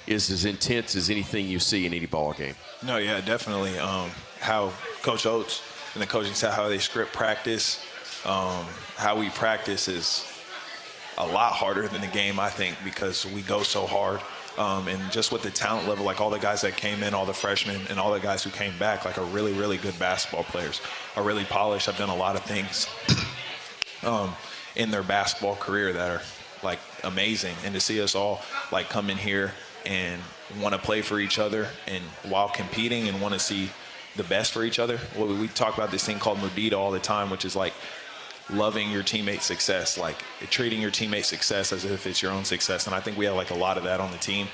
is as intense as anything you see in any ball game. No, yeah, definitely. How Coach Oats and the coaching staff, how they script practice, how we practice is a lot harder than the game, I think, because we go so hard. And just with the talent level, like all the guys that came in, all the freshmen and all the guys who came back, like are really, really good basketball players, are really polished. I've done a lot of things in their basketball career that are like amazing. And to see us all like come in here and want to play for each other and while competing and want to see the best for each other. Well, we talk about this thing called Mudita all the time, which is like loving your teammate's success, like treating your teammate's success as if it's your own success. And I think we have like a lot of that on the team,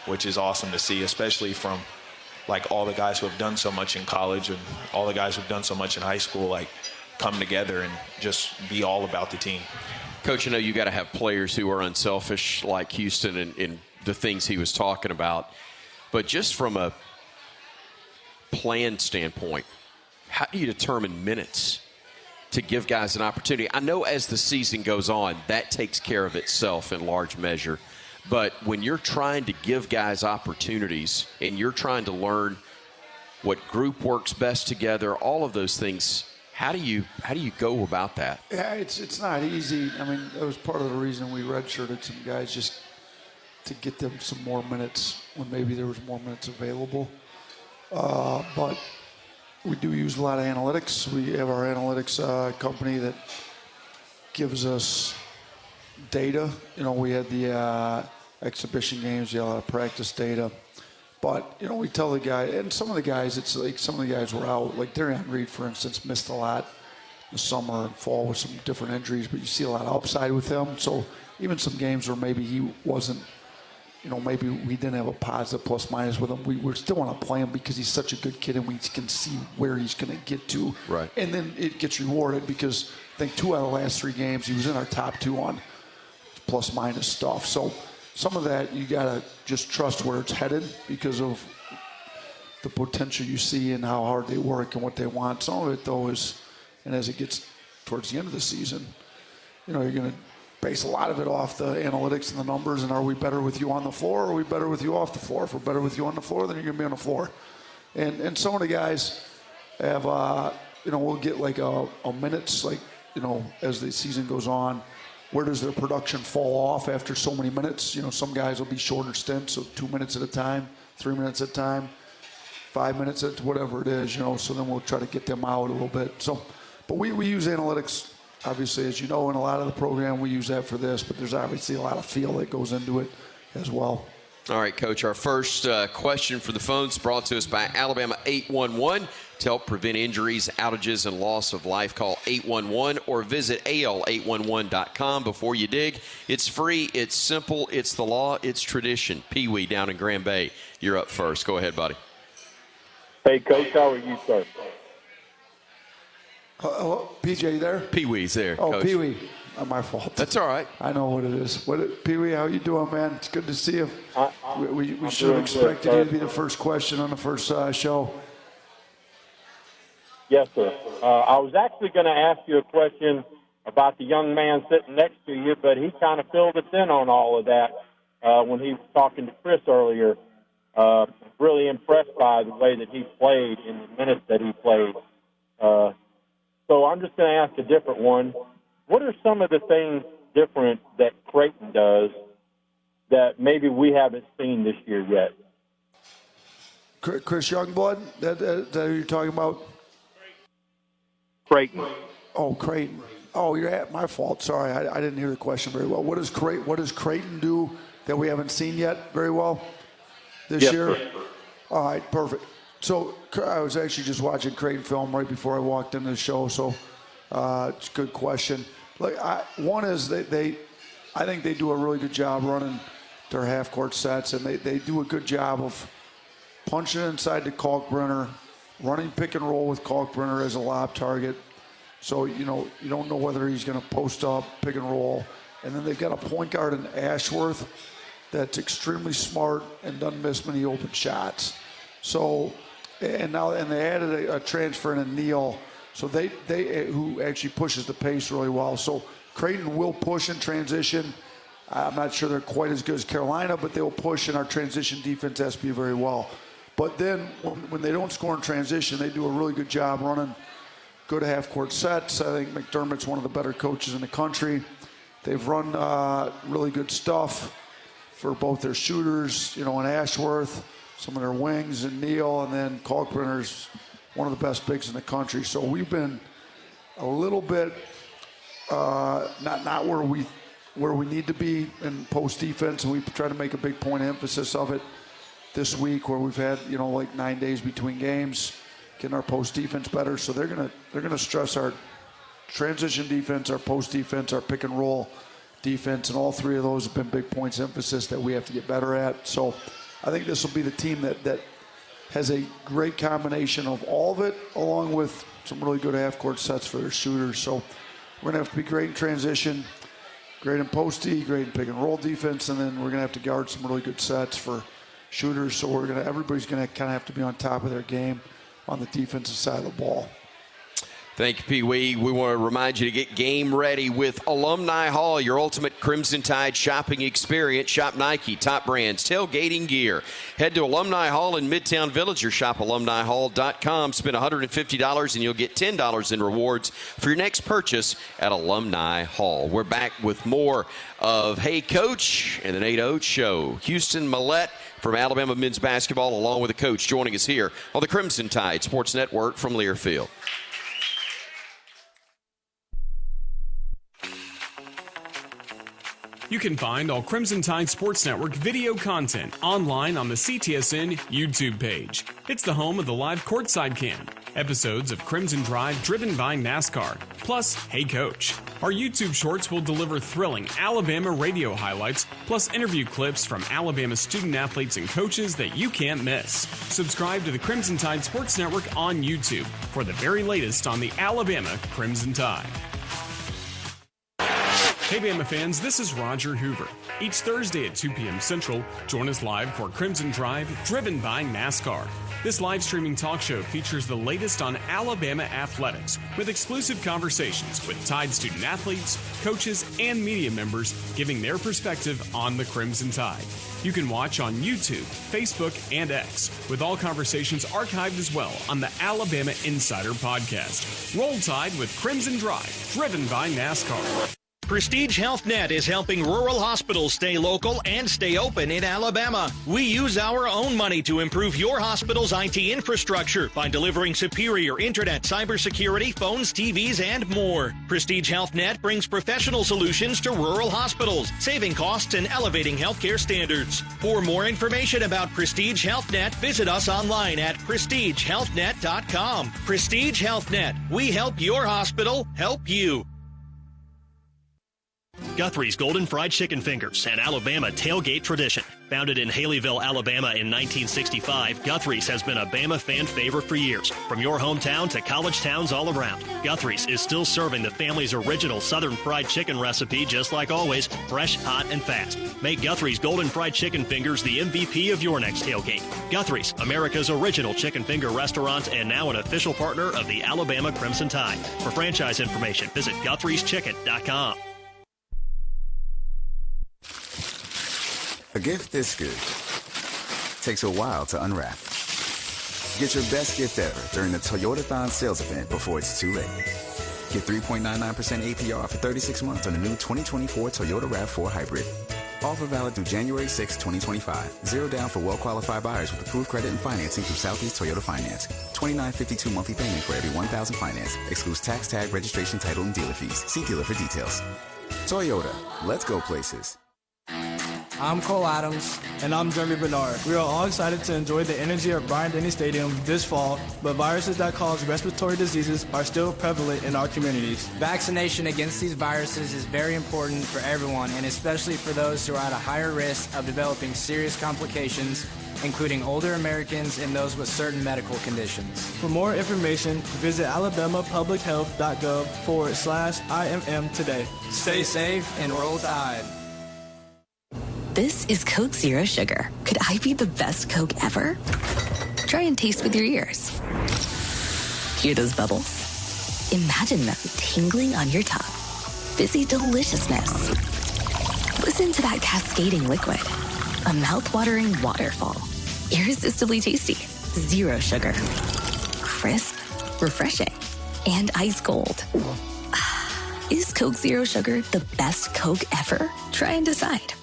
which is awesome to see, especially from like all the guys who have done so much in college and all the guys who've done so much in high school, like come together and just be all about the team. Coach, I know you got to have players who are unselfish like Houston and the things he was talking about. But just from a plan standpoint, how do you determine minutes to give guys an opportunity? I know as the season goes on, that takes care of itself in large measure. But when you're trying to give guys opportunities and you're trying to learn what group works best together, all of those things, how do you go about that? Yeah, it's not easy. I mean, that was part of the reason we redshirted some guys, just to get them some more minutes when maybe there was more minutes available. But we do use a lot of analytics. We have our analytics company that gives us data. You know, we had the exhibition games, we had a lot of practice data. But, you know, we tell the guy, and some of the guys, it's like some of the guys were out. Like Darian Reed, for instance, missed a lot in the summer and fall with some different injuries, but you see a lot of upside with him. So even some games where maybe he wasn't, you know, maybe we didn't have a positive plus minus with him, we still want to play him because he's such a good kid and we can see where he's going to get to. Right. And then it gets rewarded because I think 2 out of the last 3 games he was in our top 2 on plus minus stuff. So some of that you got to just trust where it's headed because of the potential you see and how hard they work and what they want. Some of it, though, is, and as it gets towards the end of the season, you know, you're going to base a lot of it off the analytics and the numbers, and are we better with you on the floor or are we better with you off the floor? If we're better with you on the floor, then you're going to be on the floor. And some of the guys have, you know, we'll get like a minutes, like, you know, as the season goes on, where does their production fall off after so many minutes? You know, some guys will be shorter stints, so 2 minutes at a time, 3 minutes at a time, 5 minutes at whatever it is, you know, so then we'll try to get them out a little bit. So, but we use analytics. Obviously, as you know, in a lot of the program, we use that for this, but there's obviously a lot of feel that goes into it as well. All right, Coach, our first question for the phones brought to us by Alabama 811. To help prevent injuries, outages, and loss of life, call 811 or visit al811.com. Before you dig, it's free, it's simple, it's the law, it's tradition. Pee Wee down in Grand Bay, you're up first. Go ahead, buddy. Hey, Coach, how are you, sir? Hello, PJ, you there? Pee Wee's there. Oh, Coach. Pee Wee. Not my fault. That's all right. I know what it is. Pee Wee, how you doing, man? It's good to see you. We should have doing expected good, you to be the first question on the first show. Yes, sir. I was actually going to ask you a question about the young man sitting next to you, but he kind of filled us in on all of that when he was talking to Chris earlier. Really impressed by the way that he played in the minutes that he played. So I'm just going to ask a different one. What are some of the things different that Creighton does that maybe we haven't seen this year yet? Chris Youngblood, that who you're talking about? Creighton. Oh, Creighton. Oh, you're at my fault. Sorry, I didn't hear the question very well. What does Creighton do that we haven't seen yet very well this year? Sir. All right, perfect. So I was actually just watching Creighton film right before I walked into the show, so it's a good question. Like, one is I think they do a really good job running their half-court sets, and they do a good job of punching inside the Kalkbrenner, running pick and roll with Kalkbrenner as a lob target. So, you know, you don't know whether he's going to post up, pick and roll, And then they've got a point guard in Ashworth that's extremely smart and doesn't miss many open shots. So, and they added a transfer in Neal, so they who actually pushes the pace really well. So Creighton will push in transition. I'm not sure they're quite as good as Carolina, but they will push, and our transition defense has to be very well. But then when they don't score in transition, they do a really good job running good half-court sets. I think McDermott's one of the better coaches in the country. They've run really good stuff for both their shooters, in Ashworth, some of their wings, and Neal, and then Kalkbrenner's one of the best bigs in the country. So we've been a little bit not where we need to be in post defense, and we try to make a big point of emphasis of it this week, where we've had 9 days between games, getting our post defense better. So they're gonna stress our transition defense, our post defense, our pick and roll defense, and all three of those have been big points of emphasis that we have to get better at. So I think this will be the team that has a great combination of all of it, along with some really good half-court sets for their shooters. So we're gonna have to be great in transition, great in post-D, great in pick and roll defense, and then we're gonna have to guard some really good sets for shooters. So everybody's gonna kind of have to be on top of their game on the defensive side of the ball. Thank you, Pee Wee. We want to remind you to get game ready with Alumni Hall, your ultimate Crimson Tide shopping experience. Shop Nike, top brands, tailgating gear. Head to Alumni Hall in Midtown Village or shop alumnihall.com. Spend $150 and you'll get $10 in rewards for your next purchase at Alumni Hall. We're back with more of Hey Coach and the Nate Oates Show. Houston Millett from Alabama men's basketball, along with the coach, joining us here on the Crimson Tide Sports Network from Learfield. You can find all Crimson Tide Sports Network video content online on the CTSN YouTube page. It's the home of the live courtside cam, episodes of Crimson Drive driven by NASCAR, plus Hey Coach. Our YouTube shorts will deliver thrilling Alabama radio highlights, plus interview clips from Alabama student athletes and coaches that you can't miss. Subscribe to the Crimson Tide Sports Network on YouTube for the very latest on the Alabama Crimson Tide. Hey Bama fans, this is Roger Hoover. Each Thursday at 2 p.m. Central, join us live for Crimson Drive, driven by NASCAR. This live streaming talk show features the latest on Alabama athletics, with exclusive conversations with Tide student athletes, coaches, and media members giving their perspective on the Crimson Tide. You can watch on YouTube, Facebook, and X, with all conversations archived as well on the Alabama Insider podcast. Roll Tide with Crimson Drive, driven by NASCAR. Prestige Health Net is helping rural hospitals stay local and stay open in Alabama. We use our own money to improve your hospital's IT infrastructure by delivering superior internet, cybersecurity, phones, TVs, and more. Prestige Health Net brings professional solutions to rural hospitals, saving costs and elevating healthcare standards. For more information about Prestige Health Net, visit us online at prestigehealthnet.com. Prestige Health Net. We help your hospital help you. Guthrie's Golden Fried Chicken Fingers, an Alabama tailgate tradition. Founded in Haleyville, Alabama in 1965, Guthrie's has been a Bama fan favorite for years. From your hometown to college towns all around, Guthrie's is still serving the family's original Southern fried chicken recipe just like always, fresh, hot, and fast. Make Guthrie's Golden Fried Chicken Fingers the MVP of your next tailgate. Guthrie's, America's original chicken finger restaurant and now an official partner of the Alabama Crimson Tide. For franchise information, visit Guthrie'sChicken.com. A gift this good takes a while to unwrap. Get your best gift ever during the Toyotathon sales event before it's too late. Get 3.99% APR for 36 months on the new 2024 Toyota RAV4 Hybrid. Offer valid through January 6, 2025. Zero down for well-qualified buyers with approved credit and financing through Southeast Toyota Finance. $29.52 monthly payment for every $1,000 finance. Excludes tax, tag, registration, title, and dealer fees. See dealer for details. Toyota. Let's go places. I'm Cole Adams. And I'm Jeremy Bernard. We are all excited to enjoy the energy of Bryant-Denny Stadium this fall, but viruses that cause respiratory diseases are still prevalent in our communities. Vaccination against these viruses is very important for everyone, and especially for those who are at a higher risk of developing serious complications, including older Americans and those with certain medical conditions. For more information, visit alabamapublichealth.gov/IMM today. Stay safe and roll Tide. This is Coke Zero Sugar. Could I be the best Coke ever? Try and taste with your ears. Hear those bubbles? Imagine them tingling on your tongue. Fizzy deliciousness. Listen to that cascading liquid. A mouth-watering waterfall. Irresistibly tasty. Zero sugar. Crisp, refreshing, and ice cold. Is Coke Zero Sugar the best Coke ever? Try and decide.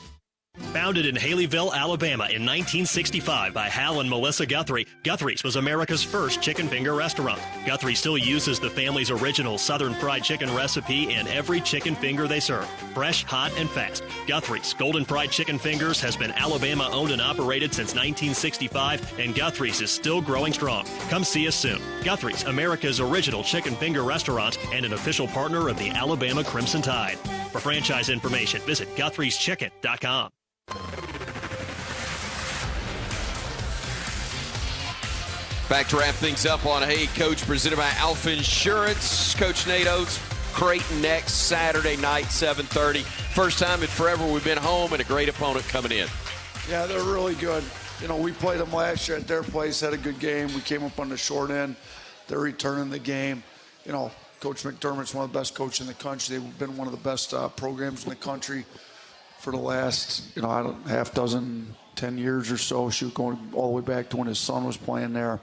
Founded in Haleyville, Alabama in 1965 by Hal and Melissa Guthrie, Guthrie's was America's first chicken finger restaurant. Guthrie still uses the family's original Southern fried chicken recipe in every chicken finger they serve. Fresh, hot, and fast. Guthrie's Golden Fried Chicken Fingers has been Alabama owned and operated since 1965, and Guthrie's is still growing strong. Come see us soon. Guthrie's, America's original chicken finger restaurant and an official partner of the Alabama Crimson Tide. For franchise information, visit Guthrie'sChicken.com. Back to wrap things up on Hey Coach, presented by Alfa Insurance. Coach Nate Oats, Creighton next Saturday night, 7:30. First time in forever we've been home and a great opponent coming in. Yeah, they're really good. You know, we played them last year at their place, had a good game. We came up on the short end. They're returning the game. You know, Coach McDermott's one of the best coaches in the country. They've been one of the best programs in the country for the last, half dozen, 10 years or so, going all the way back to when his son was playing there.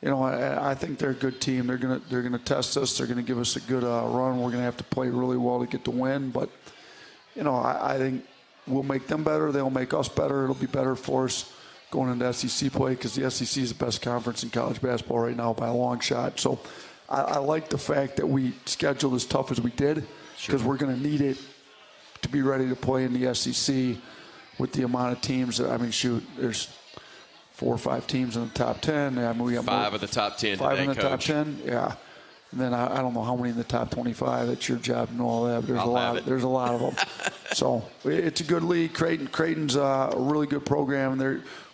You know, I think they're a good team. They're gonna test us. They're gonna give us a good run. We're gonna have to play really well to get the win. But, you know, I think we'll make them better. They'll make us better. It'll be better for us going into SEC play because the SEC is the best conference in college basketball right now by a long shot. So I like the fact that we scheduled as tough as we did because we're gonna need it to be ready to play in the SEC with the amount of teams. I mean, there's 4 or 5 teams in the top 10. I mean, we got 5 of the top 10 5 today, in the Coach. top 10, yeah. And then I don't know how many in the top 25. That's your job to know all that. But there's a lot of them. So it's a good league. Creighton's a really good program. And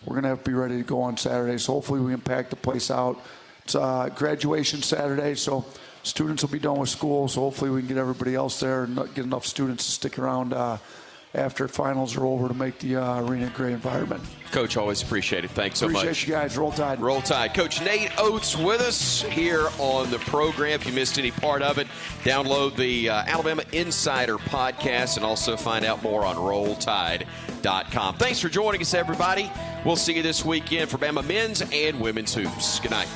we're going to have to be ready to go on Saturday. So hopefully we can pack the place out. It's graduation Saturday, so students will be done with school. So hopefully we can get everybody else there and get enough students to stick around after finals are over to make the arena a great environment. Coach, always appreciate it. Thanks so much. Appreciate you guys. Roll Tide. Roll Tide. Coach Nate Oats with us here on the program. If you missed any part of it, download the Alabama Insider podcast and also find out more on RollTide.com. Thanks for joining us, everybody. We'll see you this weekend for Bama men's and women's hoops. Good night.